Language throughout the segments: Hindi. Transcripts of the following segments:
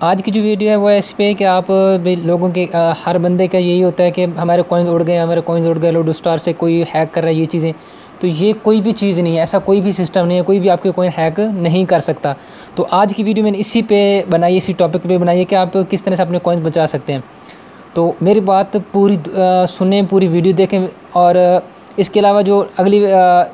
आज की जो वीडियो है वो है इस पे कि आप भी लोगों के हर बंदे का यही होता है कि हमारे कॉइन्स उड़ गए लूडो स्टार से कोई हैक कर रहा है ये चीज़ें। तो ये कोई भी चीज़ नहीं है, ऐसा कोई भी सिस्टम नहीं है, कोई भी आपके कॉइन हैक नहीं कर सकता। तो आज की वीडियो मैंने इसी पे बनाई, इसी टॉपिक पे बनाई है कि आप किस तरह से अपने कॉइन्स बचा सकते हैं। तो मेरी बात पूरी सुने, पूरी वीडियो देखें। और इसके अलावा जो अगली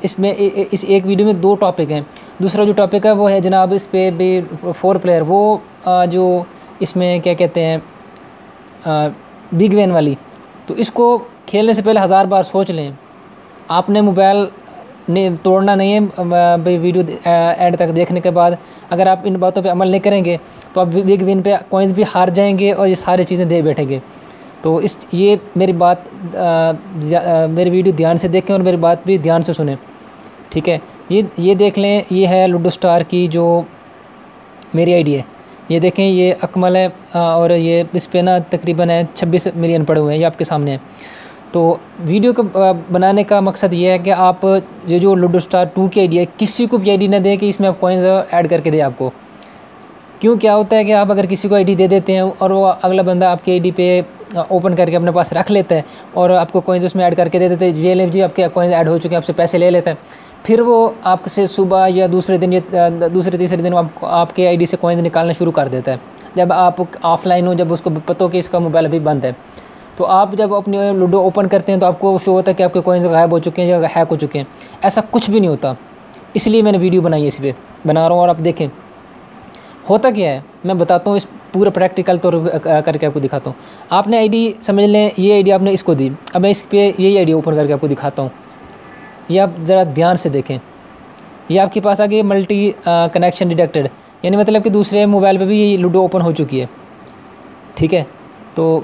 इसमें इस एक वीडियो में 2 टॉपिक हैं। दूसरा जो टॉपिक है वो है जनाब इस पे भी 4 प्लेयर, वो जो इसमें क्या कहते हैं बिग वैन वाली। तो इसको खेलने से पहले 1000 बार सोच लें। आपने मोबाइल ने तोड़ना नहीं है। भाई वीडियो एंड तक देखने के बाद अगर आप इन बातों पे अमल नहीं करेंगे तो आप बिग विन पे कॉइन्स भी हार जाएंगे और ये सारी चीज़ें दे बैठेंगे। तो ये मेरी बात मेरी वीडियो ध्यान से देखें और मेरी बात भी ध्यान से सुनें, ठीक है। ये देख लें, ये है लूडो स्टार की जो मेरी आईडी है। ये देखें, ये अकमल है और ये इस पे ना तकरीबन है 26 मिलियन पड़े हुए हैं, ये आपके सामने है। तो वीडियो को बनाने का मकसद ये है कि आप ये जो लूडो स्टार 2 की आईडी है किसी को भी आईडी ना दें कि इसमें आप कॉइन्स ऐड करके दे आपको। क्यों, क्या होता है कि आप अगर किसी को आईडी दे देते हैं और वो अगला बंदा आपकी आईडी पे ओपन करके अपने पास रख लेता है और आपको कॉइन्स उसमें ऐड करके दे देते हैं, ये ले जी आपके कॉइन्स ऐड हो चुके हैं, आपसे पैसे ले लेता है। फिर वो आपसे सुबह या दूसरे दिन या दूसरे तीसरे दिन आपके आईडी से कॉइन्स निकालना शुरू कर देता है। जब आप ऑफलाइन हो, जब उसको पता हो कि इसका मोबाइल अभी बंद है, तो आप जब अपनी लूडो ओपन करते हैं तो आपको शो होता है कि आपके कॉइन्स गायब हो चुके हैं या हैक हो चुके हैं। ऐसा कुछ भी नहीं होता, इसलिए मैंने वीडियो बनाई है, इस पर बना रहा हूँ। और आप देखें होता क्या है, मैं बताता हूँ, इस पूरा प्रैक्टिकल तौर करके आपको दिखाता हूँ। आपने आईडी समझ लें, ये आईडी आपने इसको दी, अब मैं इस पर यही आईडी ओपन करके आपको दिखाता हूँ। ये आप ज़रा ध्यान से देखें, ये आपके पास आ गई मल्टी कनेक्शन डिटेक्टेड, यानी मतलब कि दूसरे मोबाइल पे भी ये लूडो ओपन हो चुकी है, ठीक है। तो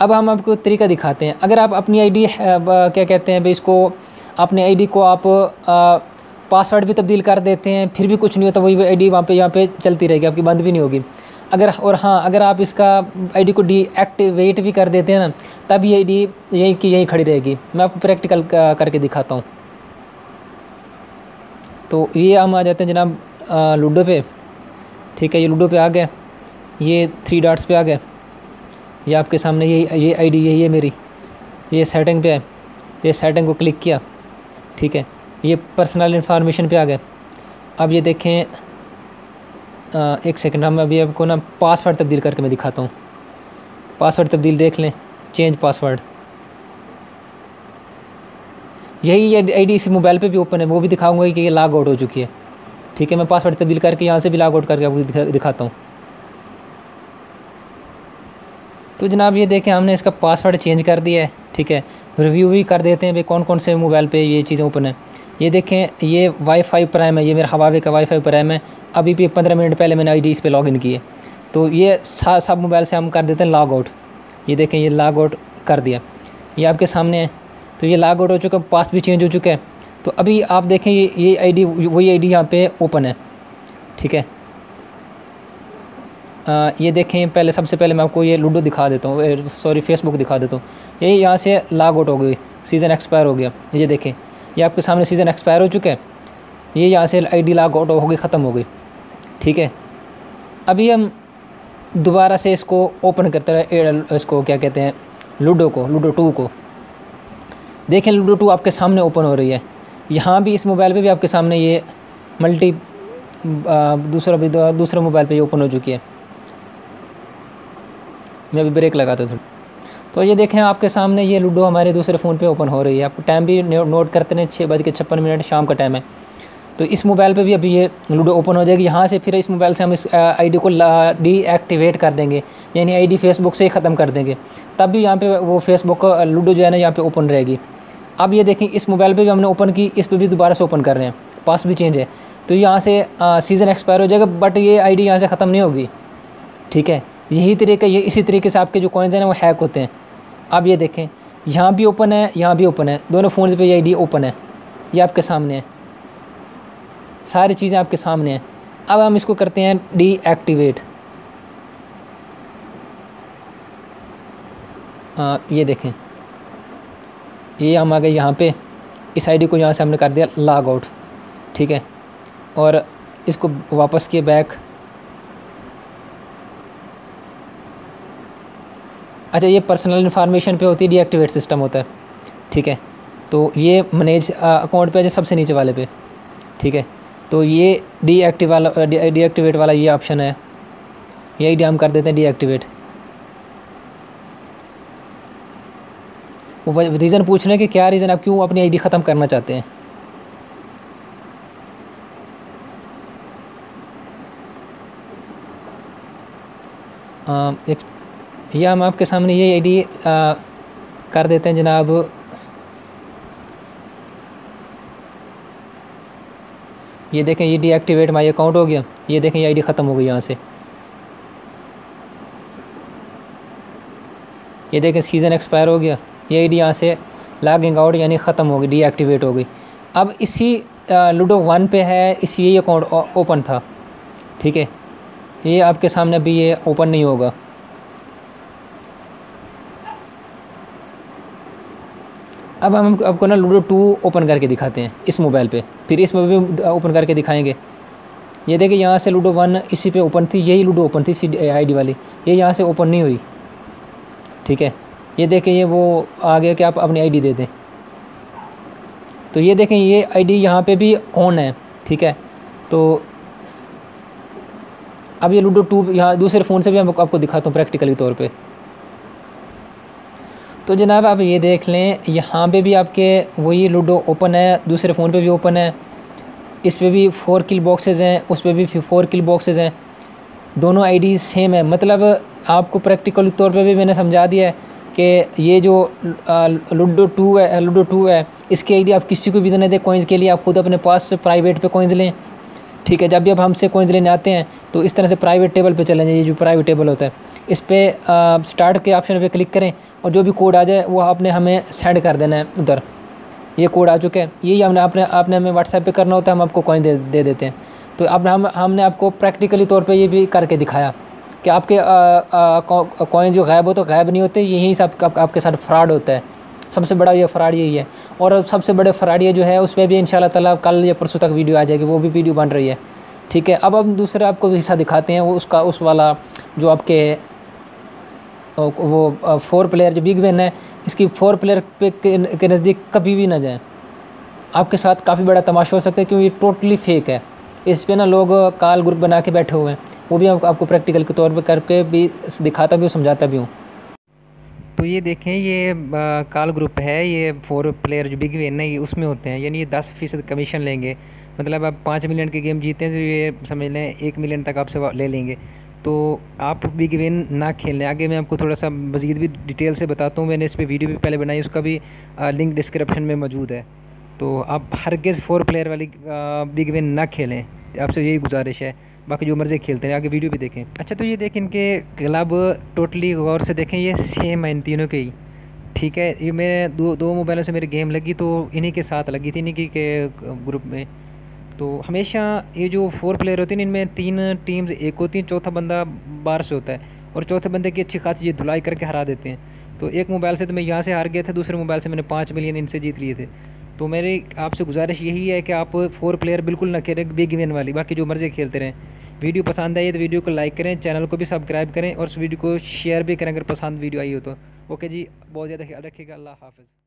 अब हम आपको तरीका दिखाते हैं। अगर आप अपनी आईडी क्या कहते हैं भाई, इसको अपनी आईडी को आप पासवर्ड भी तब्दील कर देते हैं, फिर भी कुछ नहीं होता, वही आईडी वहाँ पे यहाँ पे चलती रहेगी, आपकी बंद भी नहीं होगी। अगर आप इसका आईडी को डीएक्टिवेट भी कर देते हैं ना, तब ये आईडी यहीं की यहीं खड़ी रहेगी। मैं आपको प्रैक्टिकल करके दिखाता हूँ। तो ये हम आ जाते हैं जनाब लूडो पे, ठीक है। ये लूडो पे आ गए, ये 3 डॉट्स पे आ गए, ये आपके सामने ये आईडी यही है मेरी। ये सेटिंग पे है, ये सेटिंग को क्लिक किया, ठीक है। ये पर्सनल इन्फॉर्मेशन पे आ गए। अब ये देखें, एक सेकंड, हम अभी आपको ना पासवर्ड तब्दील करके मैं दिखाता हूँ। पासवर्ड तब्दील देख लें, चेंज पासवर्ड। यही आईडी इस मोबाइल पे भी ओपन है, वो भी दिखाऊंगा कि ये लॉग आउट हो चुकी है, ठीक है। मैं पासवर्ड तब्दील करके यहाँ से भी लॉग आउट करके आपको दिखाता हूँ। तो जनाब ये देखें, हमने इसका पासवर्ड चेंज कर दिया है, ठीक है। रिव्यू भी कर देते हैं भाई कौन कौन से मोबाइल पे ये चीज़ें ओपन है। ये देखें, ये वाईफाई प्राइम है, ये मेरा हवावे का वाईफाई प्राइम है। अभी भी 15 मिनट पहले मैंने आईडी इस पर लॉगिन की है। तो ये सब मोबाइल से हम कर देते हैं लॉग आउट। ये देखें, ये लॉग आउट कर दिया, ये आपके सामने है। तो ये लॉग आउट हो चुका, पास भी चेंज हो चुका है। तो अभी आप देखें, ये आईडी वही आईडी यहाँ पे ओपन है, ठीक है। ये देखें, पहले सबसे पहले मैं आपको ये लूडो दिखा देता हूँ, सॉरी फेसबुक दिखा देता हूँ। ये यहाँ से लॉग आउट हो गई, सीज़न एक्सपायर हो गया। ये देखें, ये आपके सामने सीज़न एक्सपायर हो चुका है। ये यहाँ से आईडी लॉग आउट हो गई, ख़त्म हो गई, ठीक है। अभी हम दोबारा से इसको ओपन करते रहे, इसको क्या कहते हैं, लूडो 2 को। देखें, लूडो 2 आपके सामने ओपन हो रही है। यहाँ भी इस मोबाइल पे भी आपके सामने ये मल्टी दूसरा मोबाइल पे ये ओपन हो चुकी है। मैं अभी ब्रेक लगाता हूँ। तो ये देखें, आपके सामने ये लूडो हमारे दूसरे फ़ोन पे ओपन हो रही है। आपको टाइम भी नोट करते हैं, 6:56 शाम का टाइम है। तो इस मोबाइल पे भी अभी ये लूडो ओपन हो जाएगी। यहाँ से फिर इस मोबाइल से हम इस आईडी को डीएक्टिवेट कर देंगे, यानी आईडी फेसबुक से ही ख़त्म कर देंगे। तब भी यहाँ पे वो फेसबुक लूडो जो है ना यहाँ पे ओपन रहेगी। अब ये देखें, इस मोबाइल पे भी हमने ओपन की, इस पर भी दोबारा से ओपन कर रहे हैं, पास भी चेंज है। तो यहाँ से सीज़न एक्सपायर हो जाएगा, बट ये आईडी यहाँ से ख़त्म नहीं होगी, ठीक है। यही तरीका, ये इसी तरीके से आपके जो कॉइन्स हैं ना वो हैक होते हैं। अब ये देखें, यहाँ भी ओपन है, यहाँ भी ओपन है, दोनों फ़ोन पे ये आईडी ओपन है। ये आपके सामने है, सारी चीज़ें आपके सामने हैं। अब हम इसको करते हैं डीएक्टिवेट। ये देखें, ये हम आ गए यहाँ पे, इस आईडी को यहाँ से हमने कर दिया लॉग आउट, ठीक है। और इसको वापस किए बैक, अच्छा, ये पर्सनल इन्फॉर्मेशन पे होती है, डीएक्टिवेट सिस्टम होता है, ठीक है। तो ये मैनेज अकाउंट पे सबसे नीचे वाले पे, ठीक है। तो ये डीएक्टिवेट वाला ये ऑप्शन है, यही हम कर देते हैं डीएक्टिवेट। वो रीज़न पूछ रहे हैं कि क्या रीज़न, आप क्यों अपनी आईडी ख़त्म करना चाहते हैं। ये हम आपके सामने ये आईडी कर देते हैं जनाब। ये देखें, ये डीएक्टिवेट माई अकाउंट हो गया। ये देखें, ये आईडी ख़त्म हो गई यहाँ से। ये देखें, सीज़न एक्सपायर हो गया। ये आईडी यहाँ से लॉगिंग आउट यानी ख़त्म हो गई, डीएक्टिवेट हो गई। अब इसी लूडो 1 पे है, इसी यही अकाउंट ओपन था, ठीक है। ये आपके सामने अभी ये ओपन नहीं होगा। अब हम आपको ना लूडो 2 ओपन करके दिखाते हैं इस मोबाइल पे, फिर इसमें भी ओपन करके दिखाएंगे। ये देखिए, यहाँ से लूडो 1 इसी पे ओपन थी, यही लूडो ओपन थी आईडी वाली, ये यहाँ से ओपन नहीं हुई, ठीक है। ये देखें, ये वो आ गया कि आप अपनी आईडी दे दें। तो ये देखें, ये आईडी यहाँ पे भी ऑन है, ठीक है। तो अब ये लूडो 2 यहाँ दूसरे फ़ोन से भी मैं आपको दिखाता हूँ प्रैक्टिकली तौर पे। तो जनाब आप ये देख लें, यहाँ पे भी आपके वही लूडो ओपन है, दूसरे फ़ोन पे भी ओपन है, इस पे भी 4 किल बॉक्सेस हैं, उस पे भी 4 किल बॉक्सेस हैं, दोनों आईडी सेम है। मतलब आपको प्रैक्टिकल तौर पे भी मैंने समझा दिया है कि ये जो लूडो 2 है, इसकी आईडी आप किसी को भी देने दें कॉइन्स के लिए, आप खुद अपने पास प्राइवेट पे कॉइन्स लें, ठीक है। जब भी आप हमसे कॉइन्स लेने आते हैं तो इस तरह से प्राइवेट टेबल पे चले जाइए, जो प्राइवेट टेबल होता है, इस पर स्टार्ट के ऑप्शन पे क्लिक करें और जो भी कोड आ जाए वो आपने हमें सेंड कर देना है उधर। ये कोड आ चुका है, यही आपने हमें व्हाट्सएप पे करना होता है, हम आपको कॉइन दे देते हैं। तो अब हमने आपको प्रैक्टिकली तौर पे ये भी करके दिखाया कि आपके कॉइन जो गायब हो तो गायब नहीं होते, यही सब आपके साथ फ्रॉड होता है। सबसे बड़ा ये फ्रॉड यही है। और सबसे बड़े फ्रॉड ये जो है उस पर भी इंशाल्लाह ताला कल या परसों तक वीडियो आ जाएगी, वो भी वीडियो बन रही है, ठीक है। अब हम दूसरा आपको हिस्सा दिखाते हैं, वो उस वाला जो आपके वो 4 प्लेयर जो बिग विन है, इसकी 4 प्लेयर पे के नज़दीक कभी भी ना जाएं। आपके साथ काफ़ी बड़ा तमाशा हो सकता है, क्योंकि ये टोटली फेक है। इस पे ना लोग कॉल ग्रुप बना के बैठे हुए हैं, वो भी आपको प्रैक्टिकल के तौर पे करके भी दिखाता भी हूँ, समझाता भी हूँ। तो ये देखें, ये कॉल ग्रुप है, ये 4 प्लेयर जो बिग विन है ये उसमें होते हैं, यानी ये 10% कमीशन लेंगे। मतलब आप 5 मिलियन की गेम जीते हैं तो ये समझ लें 1 मिलियन तक आपसे ले लेंगे। तो आप बिग विन ना खेलने, आगे मैं आपको थोड़ा सा मज़ीद भी डिटेल से बताता हूँ। मैंने इस पर वीडियो भी पहले बनाई, उसका भी लिंक डिस्क्रिप्शन में मौजूद है। तो आप हरगिज़ 4 प्लेयर वाली बिग विन ना खेलें, आपसे यही गुजारिश है। बाकी जो मर्ज़ी खेलते हैं, आगे वीडियो भी देखें। अच्छा, तो ये देखें, इनके क्लब टोटली गौर से देखें, ये सेम है इन तीनों के ही, ठीक है। ये मेरे दो मोबाइलों से मेरी गेम लगी तो इन्हीं के साथ लगी थी, इन्हीं के ग्रुप में। तो हमेशा ये जो 4 प्लेयर होते हैं इनमें 3 टीम्स एक होती हैं, चौथा बंदा बाहर से होता है और चौथे बंदे की अच्छी खासी ये धुलाई करके हरा देते हैं। तो एक मोबाइल से तो मैं यहाँ से हार गया था, दूसरे मोबाइल से मैंने 5 मिलियन इनसे जीत लिए थे। तो मेरी आपसे गुजारिश यही है कि आप 4 प्लेयर बिल्कुल ना खेलें, बिग विन वाली, बाकी जो मर्जी खेलते रहें। वीडियो पसंद आई तो वीडियो को लाइक करें, चैनल को भी सब्सक्राइब करें और उस वीडियो को शेयर भी करें अगर पसंद वीडियो आई हो तो। ओके जी, बहुत ज़्यादा ख्याल रखिएगा। अल्लाह हाफ़िज़।